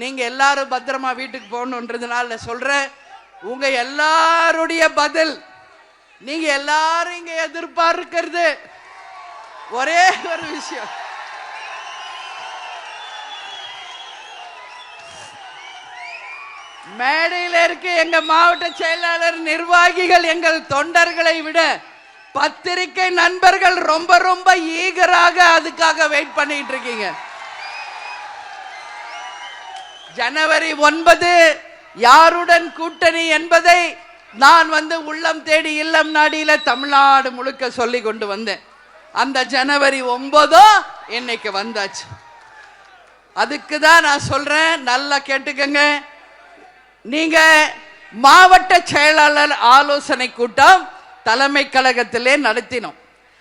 நீங்க எல்லாரும் பத்திரமா வீட்டுக்கு போகணுன்றதுனால சொல்றேன். உங்க எல்லாருடைய பதில், நீங்க எல்லாரும் இங்க எதிர்பார்க்கிறது ஒரே ஒரு விஷயம். மேடையில் இருக்க எங்க மாவட்ட செயலாளர், நிர்வாகிகள், எங்கள் தொண்டர்களை விட பத்திரிகை நண்பர்கள் ரொம்ப ரொம்ப ஈகராக அதுக்காக வெயிட் பண்ணிட்டு இருக்கீங்க. ஜனவரி 9 யாருடன் கூட்டணி என்பதை நான் உள்ளம் தேடி இல்லம் நாடியில தமிழ்நாடு முழுக்க சொல்லி கொண்டு வந்தேன். அந்த ஜனவரி 9 இன்னைக்கு வந்தாச்சு. அதுக்கு தான் நான் சொல்றேன், நல்லா கேட்டுக்கங்க. நீங்க மாவட்ட செயலாளர் ஆலோசனை கூட்டம் தலைமை கழகத்திலே நடத்தினோம்.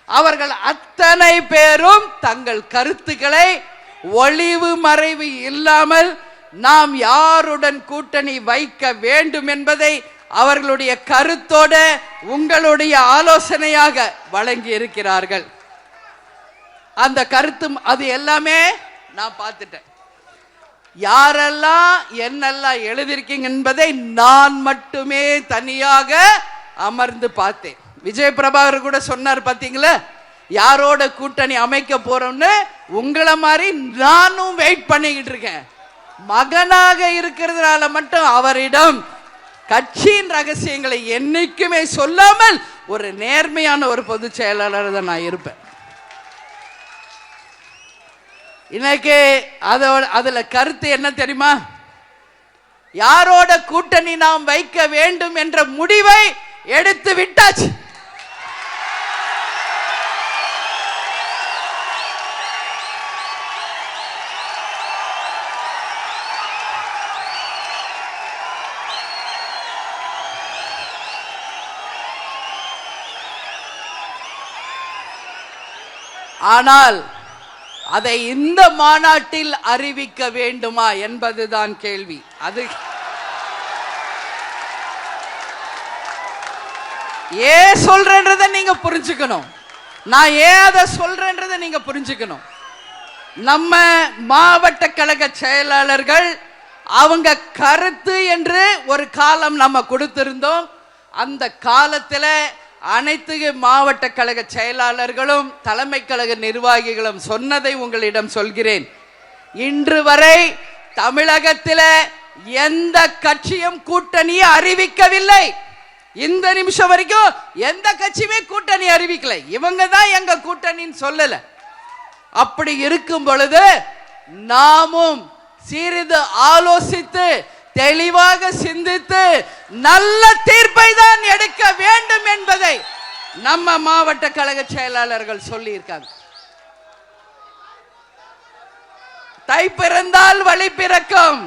அவர்கள் அத்தனை பேரும் தங்கள் கருத்துக்களை ஒளிவு மறைவு இல்லாமல் நாம் யாருடன் கூட்டணி வைக்க வேண்டும் என்பதை அவர்களுடைய கருத்தோட உங்களுடைய ஆலோசனையாக வழங்கி இருக்கிறார்கள். அந்த கருத்து அது எல்லாமே நான் பார்த்துட்டேன். யாரெல்லாம் என்னெல்லாம் எழுதியிருக்கீங்க என்பதை நான் மட்டுமே தனியாக அமர்ந்து பார்த்தேன். விஜய் பிரபாகர் கூட சொன்னார் பாத்தீங்களா, யாரோட கூட்டணி அமைக்க போறோம்னு. உங்களை மாதிரி நானும் வெயிட் பண்ணிக்கிட்டு இருக்கேன். மகனாக இருக்கிறதுனால மட்டும் அவரிடம் கட்சியின் ரகசியங்களை என்னைக்குமே சொல்லாமல் ஒரு நேர்மையான ஒரு பொதுச் செயலாளர் தான் நான் இருப்பேன். இன்னைக்கு அதுல கருத்து என்ன தெரியுமா? யாரோட கூட்டணி நாம் வைக்க வேண்டும் என்ற முடிவை எடுத்து விட்டாச்சு. ஆனால் அதை இந்த மாநாட்டில் அறிவிக்க வேண்டுமா என்பதுதான் கேள்வி. அது ஏன் சொல்றேன்றதை நீங்க புரிஞ்சுக்கணும். நான் ஏன் அதை சொல்றேன்றதை நீங்க புரிஞ்சுக்கணும். நம்ம மாவட்ட கழக செயலாளர்கள் அவங்க கருத்து என்று ஒரு காலம் நம்ம கொடுத்திருந்தோம். அந்த காலத்துல அனைத்து மாவட்ட கழக செயலாளர்களும் தலைமை கழக நிர்வாகிகளும் சொன்னதை உங்களிடம் சொல்கிறேன். இன்று வரை தமிழகத்தில் எந்த கட்சியும் கூட்டணியை அறிவிக்கவில்லை. இந்த நிமிஷம் வரைக்கும் எந்த கட்சியுமே கூட்டணி அறிவிக்கல. இவங்க தான் எங்க கூட்டணின்னு சொல்லல. அப்படி இருக்கும் பொழுது நாமும் சிறிது ஆலோசித்து தெளிவாக சிந்தித்து நல்ல தீர்ப்பை தான் எடுக்க வேண்டும் என்பதை நம்ம மாவட்ட கழக செயலாளர்கள் சொல்லி இருக்காங்க. தை பிறந்தால் வழி பிறக்கும்.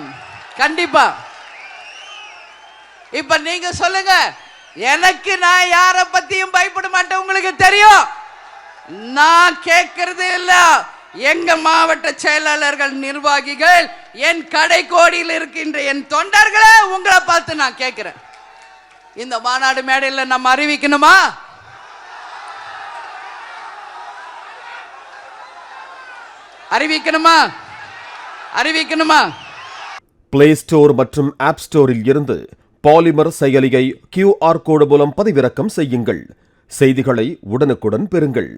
கண்டிப்பா. இப்ப நீங்க சொல்லுங்க, எனக்கு நான் யார பத்தியும் பயப்பட மாட்டேன். உங்களுக்கு தெரியும். நான் கேட்கறது இல்ல. எங்க மாவட்ட செயலாளர்கள், நிர்வாகிகள், என் கடைக்கோடியில் இருக்கின்ற என் தொண்டர்களை உங்களை பார்த்து நான் கேட்கிறேன். இந்த மாநாடு மேடையில் நம்ம அறிவிக்கணுமா? அறிவிக்கணுமா? அறிவிக்கணுமா? பிளே ஸ்டோர் மற்றும் ஆப் ஸ்டோரில் இருந்து பாலிமர் செயலியை QR கோடு மூலம் பதிவிறக்கம் செய்யுங்கள். செய்திகளை உடனுக்குடன் பெறுங்கள்.